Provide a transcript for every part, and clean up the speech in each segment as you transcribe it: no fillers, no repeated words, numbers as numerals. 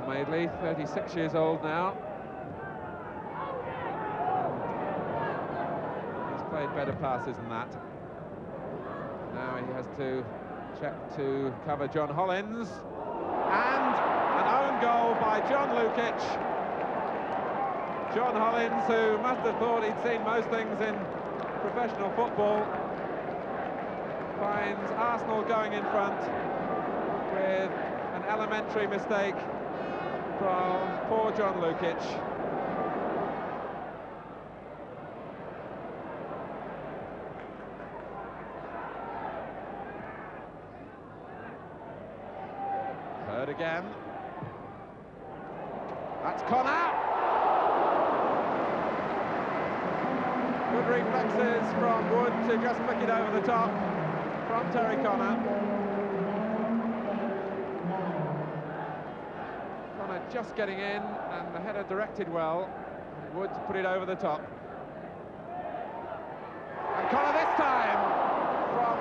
Madeley, 36 years old now. He's played better passes than that. Now he has to check to cover John Hollins. And an own goal by John Lukic. John Hollins, who must have thought he'd seen most things in professional football, finds Arsenal going in front with an elementary mistake from poor John Lukic. Heard again. That's Connor. Good reflexes from Wood to just flick it over the top from Terry Connor. Connor just getting in, and the header directed well. Wood put it over the top. And Connor this time from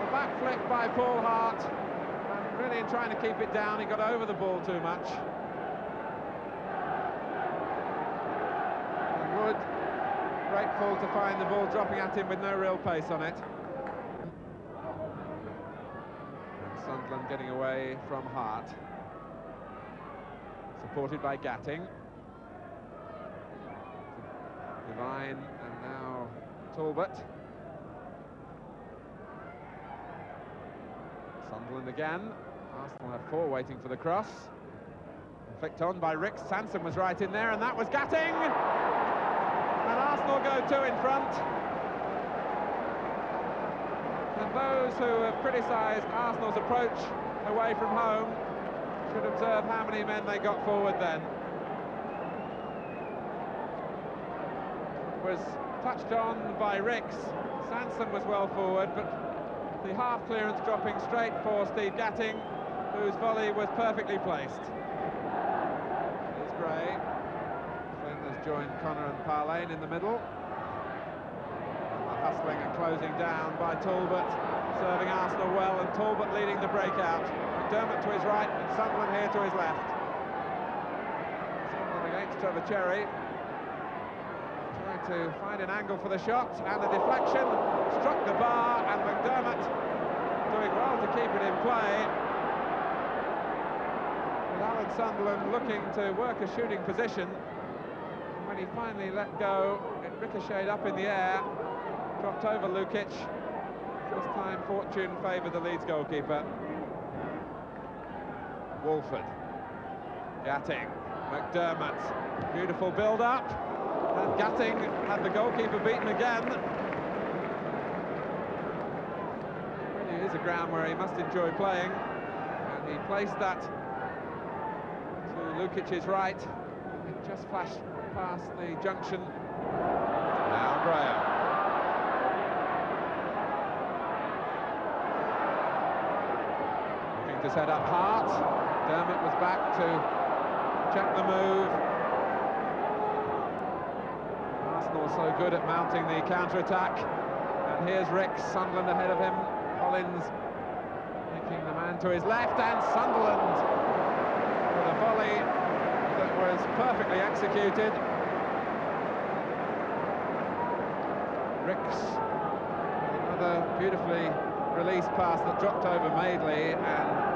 the back flick by Paul Hart. And really in trying to keep it down, he got over the ball too much. And Wood grateful to find the ball dropping at him with no real pace on it. And Sunderland getting away from Hart. Supported by Gatting. Devine and now Talbot. Sunderland again. Arsenal have four waiting for the cross. Flicked on by Ricks. Sansom was right in there, and that was Gatting! And Arsenal go two in front. And those who have criticised Arsenal's approach away from home should observe how many men they got forward then. It was touched on by Ricks. Sansom was well forward, but the half clearance dropping straight for Steve Gatting, whose volley was perfectly placed. Here's Gray. Flynn has joined Connor and Parlane in the middle. And the hustling and closing down by Talbot, serving Arsenal well, and Talbot leading the breakout. McDermott to his right, and Sunderland here to his left. Sunderland against Trevor Cherry. Trying to find an angle for the shot, and a deflection. Struck the bar, and McDermott doing well to keep it in play. With Alan Sunderland looking to work a shooting position. And when he finally let go, it ricocheted up in the air, dropped over Lukic. This time fortune favoured the Leeds goalkeeper. Wolford, Gatting, McDermott, beautiful build-up, and Gatting had the goalkeeper beaten again. Really is a ground where he must enjoy playing, and he placed that to Lukic's right. It just flashed past the junction. Now Graham. Looking to set up Hart. Dermot was back to check the move. Arsenal so good at mounting the counter-attack. And here's Ricks, Sunderland ahead of him. Hollins making the man to his left, and Sunderland with a volley that was perfectly executed. Ricks with another beautifully released pass that dropped over Madeley, and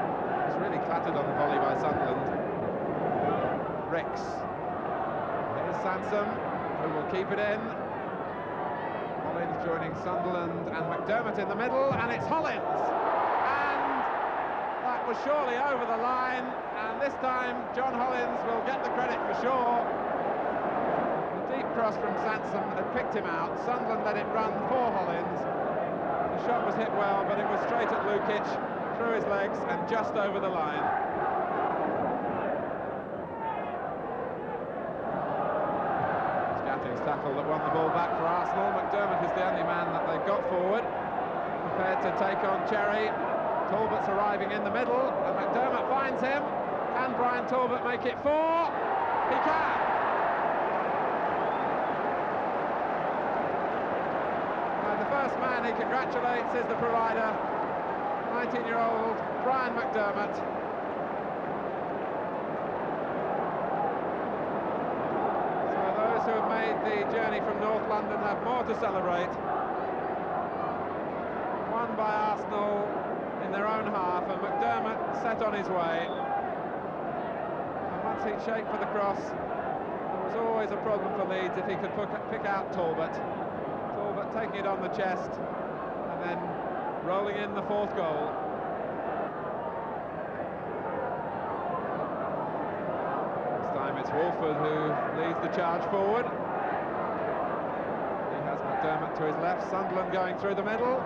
really clattered on the volley by Sunderland. Ricks. Here's Sansom, who will keep it in. Hollins joining Sunderland, and McDermott in the middle, and it's Hollins! And that was surely over the line, and this time John Hollins will get the credit for sure. The deep cross from Sansom had picked him out. Sunderland let it run for Hollins. The shot was hit well, but it was straight at Lukic, through his legs and just over the line. It's Gatting's tackle that won the ball back for Arsenal. McDermott is the only man that they've got forward, prepared to take on Cherry. Talbot's arriving in the middle, and McDermott finds him. Can Brian Talbot make it four? He can! And the first man he congratulates is the provider, 19-year-old Brian McDermott. players who have made the journey from North London have more to celebrate. Won by Arsenal in their own half, and McDermott set on his way. And once he'd shaped for the cross, there was always a problem for Leeds if he could pick out Talbot. Talbot taking it on the chest and then rolling in the fourth goal. This time it's Walford who leads the charge forward. He has McDermott to his left, Sunderland going through the middle.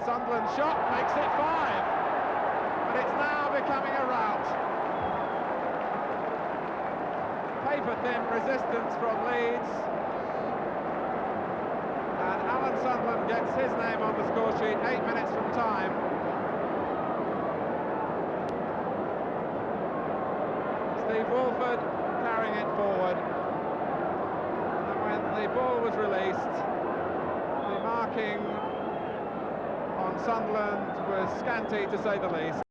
Sunderland's shot makes it 5, but it's now becoming a rout. Paper-thin resistance from Leeds, and Alan Sunderland gets his name on the score sheet 8 minutes from time. Steve Walford carrying it forward, and when the ball was released, the marking on Sunderland was scanty, to say the least.